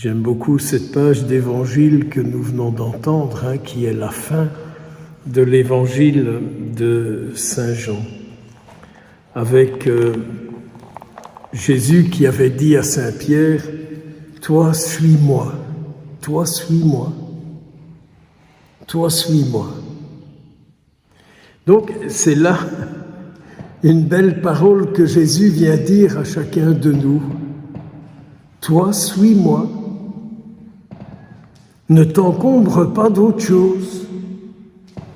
J'aime beaucoup cette page d'évangile que nous venons d'entendre, qui est la fin de l'évangile de Saint Jean, avec Jésus qui avait dit à Saint Pierre, « Toi, suis-moi, toi, suis-moi, toi, suis-moi. » Donc, c'est là une belle parole que Jésus vient dire à chacun de nous. « Toi, suis-moi. Ne t'encombre pas d'autre chose.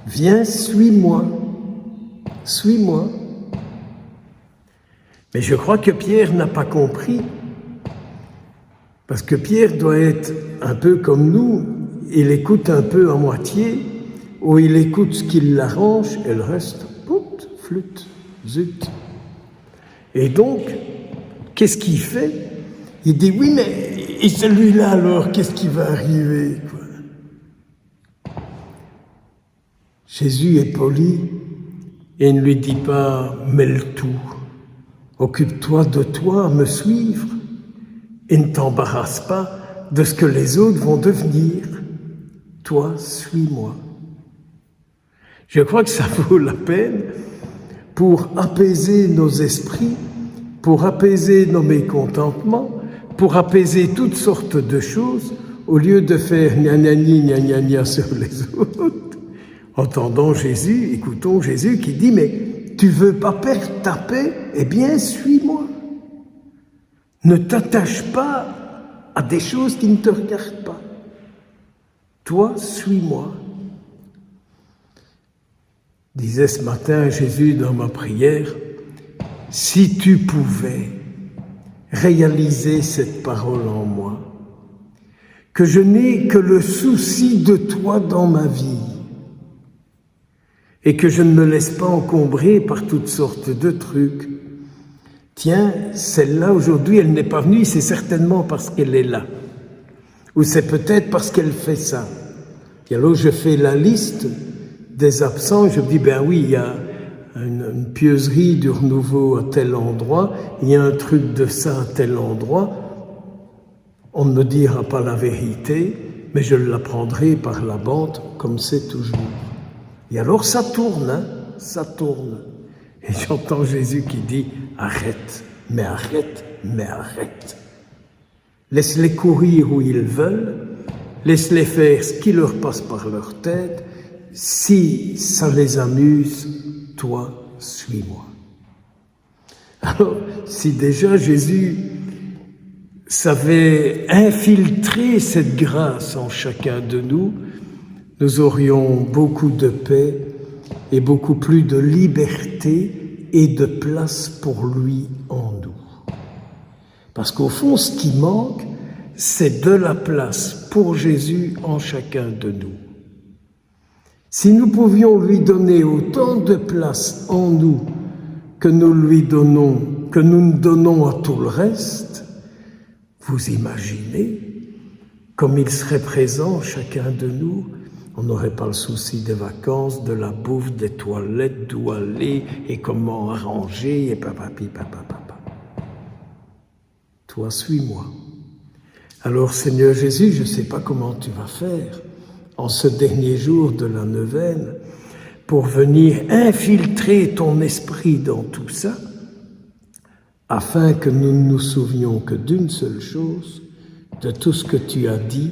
Viens, suis-moi. Suis-moi. » Mais je crois que Pierre n'a pas compris. Parce que Pierre doit être un peu comme nous. Il écoute un peu à moitié, ou il écoute ce qui l'arrange, et le reste, pout, flûte, zut. Et donc, qu'est-ce qu'il fait? Il dit, oui, mais et celui-là alors, qu'est-ce qui va arriver, quoi? Jésus est poli et ne lui dit pas, mêle tout. Occupe-toi de toi, me suivre, et ne t'embarrasse pas de ce que les autres vont devenir. Toi, suis-moi. Je crois que ça vaut la peine pour apaiser nos esprits, pour apaiser nos mécontentements, pour apaiser toutes sortes de choses, au lieu de faire gna sur les autres. Entendons Jésus, écoutons Jésus qui dit, mais tu veux pas perdre ta paix? Eh bien, suis-moi. Ne t'attache pas à des choses qui ne te regardent pas. Toi, suis-moi. Disait ce matin Jésus dans ma prière, si tu pouvais réaliser cette parole en moi, que je n'ai que le souci de toi dans ma vie et que je ne me laisse pas encombrer par toutes sortes de trucs. Tiens, celle-là aujourd'hui, elle n'est pas venue, c'est certainement parce qu'elle est là. Ou c'est peut-être parce qu'elle fait ça. Et alors je fais la liste des absents, je me dis, ben oui, il y a une pieuserie du renouveau à tel endroit, il y a un truc de ça à tel endroit, on ne me dira pas la vérité, mais je l'apprendrai par la bande, comme c'est toujours. Et alors ça tourne, ça tourne. Et j'entends Jésus qui dit, arrête, mais arrête, mais arrête. Laisse-les courir où ils veulent, laisse-les faire ce qui leur passe par leur tête. Si ça les amuse, toi, suis-moi. Alors, si déjà Jésus savait infiltrer cette grâce en chacun de nous, nous aurions beaucoup de paix et beaucoup plus de liberté et de place pour lui en nous. Parce qu'au fond, ce qui manque, c'est de la place pour Jésus en chacun de nous. Si nous pouvions lui donner autant de place en nous que nous nous donnons à tout le reste, vous imaginez comme il serait présent chacun de nous. On n'aurait pas le souci des vacances, de la bouffe, des toilettes, d'où aller et comment arranger et papa. Toi, suis-moi. Alors, Seigneur Jésus, je ne sais pas comment tu vas faire en ce dernier jour de la neuvaine pour venir infiltrer ton esprit dans tout ça, afin que nous ne nous souvenions que d'une seule chose, de tout ce que tu as dit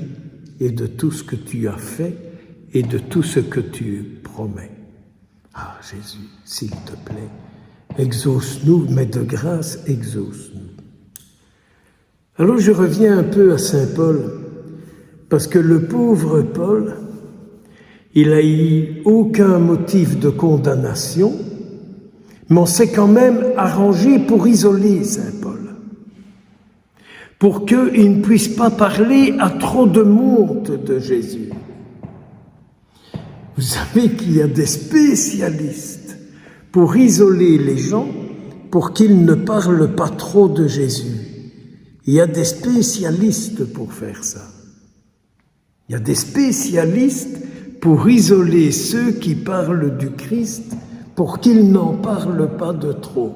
et de tout ce que tu as fait et de tout ce que tu promets. Ah Jésus, s'il te plaît, exauce-nous, mais de grâce, exauce-nous. Alors je reviens un peu à Saint Paul, parce que le pauvre Paul, il n'a eu aucun motif de condamnation, mais on s'est quand même arrangé pour isoler Saint Paul, pour qu'il ne puisse pas parler à trop de monde de Jésus. Vous savez qu'il y a des spécialistes pour isoler les gens, pour qu'ils ne parlent pas trop de Jésus. Il y a des spécialistes pour faire ça. Il y a des spécialistes pour isoler ceux qui parlent du Christ, pour qu'ils n'en parlent pas de trop.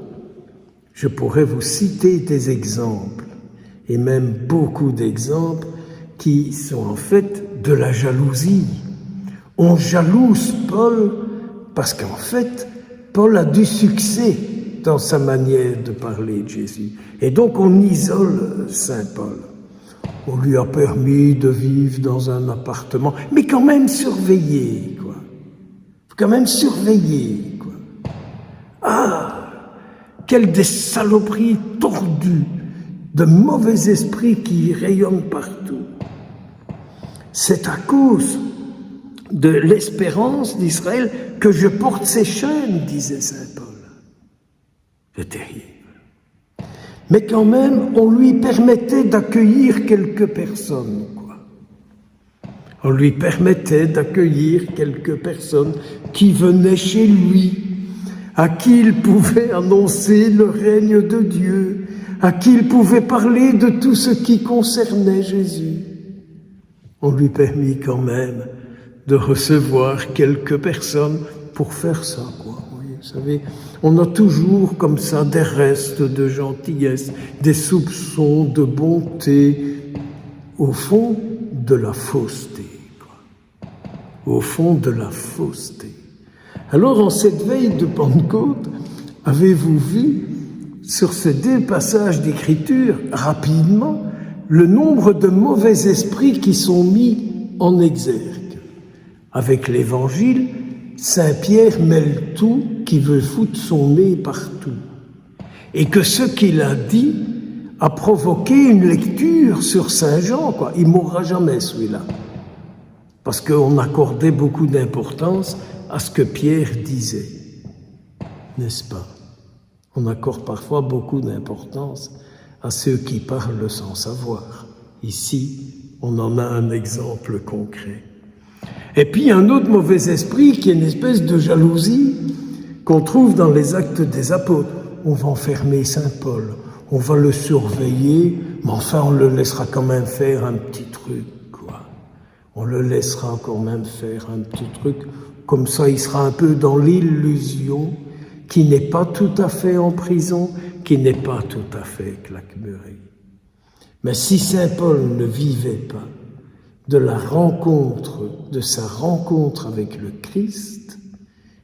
Je pourrais vous citer des exemples, et même beaucoup d'exemples, qui sont en fait de la jalousie. On jalouse Paul parce qu'en fait, Paul a du succès dans sa manière de parler de Jésus. Et donc on isole Saint Paul. On lui a permis de vivre dans un appartement, mais quand même surveillé, quoi. Quand même surveillé, quoi. Ah, quelles des saloperies tordues, de mauvais esprits qui rayonnent partout. C'est à cause de l'espérance d'Israël que je porte ces chaînes, disait Saint Paul. C'est terrible. Mais quand même, on lui permettait d'accueillir quelques personnes, quoi. On lui permettait d'accueillir quelques personnes qui venaient chez lui, à qui il pouvait annoncer le règne de Dieu, à qui il pouvait parler de tout ce qui concernait Jésus. On lui permit quand même de recevoir quelques personnes pour faire ça, quoi. Vous savez, on a toujours comme ça des restes de gentillesse, des soupçons de bonté, au fond de la fausseté, quoi. Au fond de la fausseté. Alors, en cette veille de Pentecôte, avez-vous vu, sur ces deux passages d'Écriture, rapidement, le nombre de mauvais esprits qui sont mis en exergue? Avec l'Évangile, Saint Pierre mêle tout, qui veut foutre son nez partout. Et que ce qu'il a dit a provoqué une lecture sur Saint Jean, quoi. Il ne mourra jamais, celui-là. Parce qu'on accordait beaucoup d'importance à ce que Pierre disait. N'est-ce pas? On accorde parfois beaucoup d'importance à ceux qui parlent sans savoir. Ici, on en a un exemple concret. Et puis un autre mauvais esprit qui est une espèce de jalousie qu'on trouve dans les Actes des Apôtres. On va enfermer Saint Paul, on va le surveiller, mais enfin on le laissera quand même faire un petit truc, quoi. On le laissera quand même faire un petit truc, comme ça il sera un peu dans l'illusion qu'il n'est pas tout à fait en prison, qu'il n'est pas tout à fait claquemuré. Mais si Saint Paul ne vivait pas de sa rencontre avec le Christ,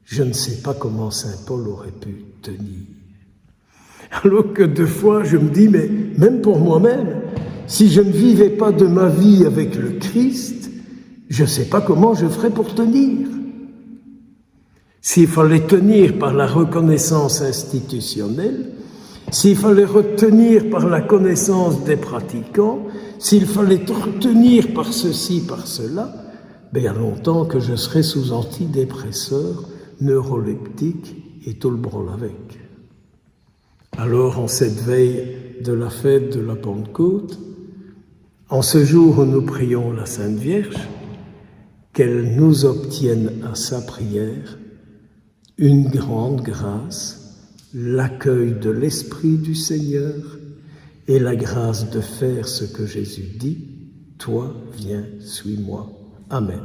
je ne sais pas comment Saint Paul aurait pu tenir. Alors que deux fois, je me dis, mais même pour moi-même, si je ne vivais pas de ma vie avec le Christ, je ne sais pas comment je ferais pour tenir. S'il fallait tenir par la reconnaissance institutionnelle, s'il fallait retenir par la connaissance des pratiquants, s'il fallait retenir par ceci, par cela, il y a longtemps que je serais sous antidépresseurs, neuroleptiques et tout le branle avec. Alors, en cette veille de la fête de la Pentecôte, en ce jour où nous prions la Sainte Vierge, qu'elle nous obtienne à sa prière une grande grâce, l'accueil de l'Esprit du Seigneur et la grâce de faire ce que Jésus dit, « Toi, viens, suis-moi. » Amen.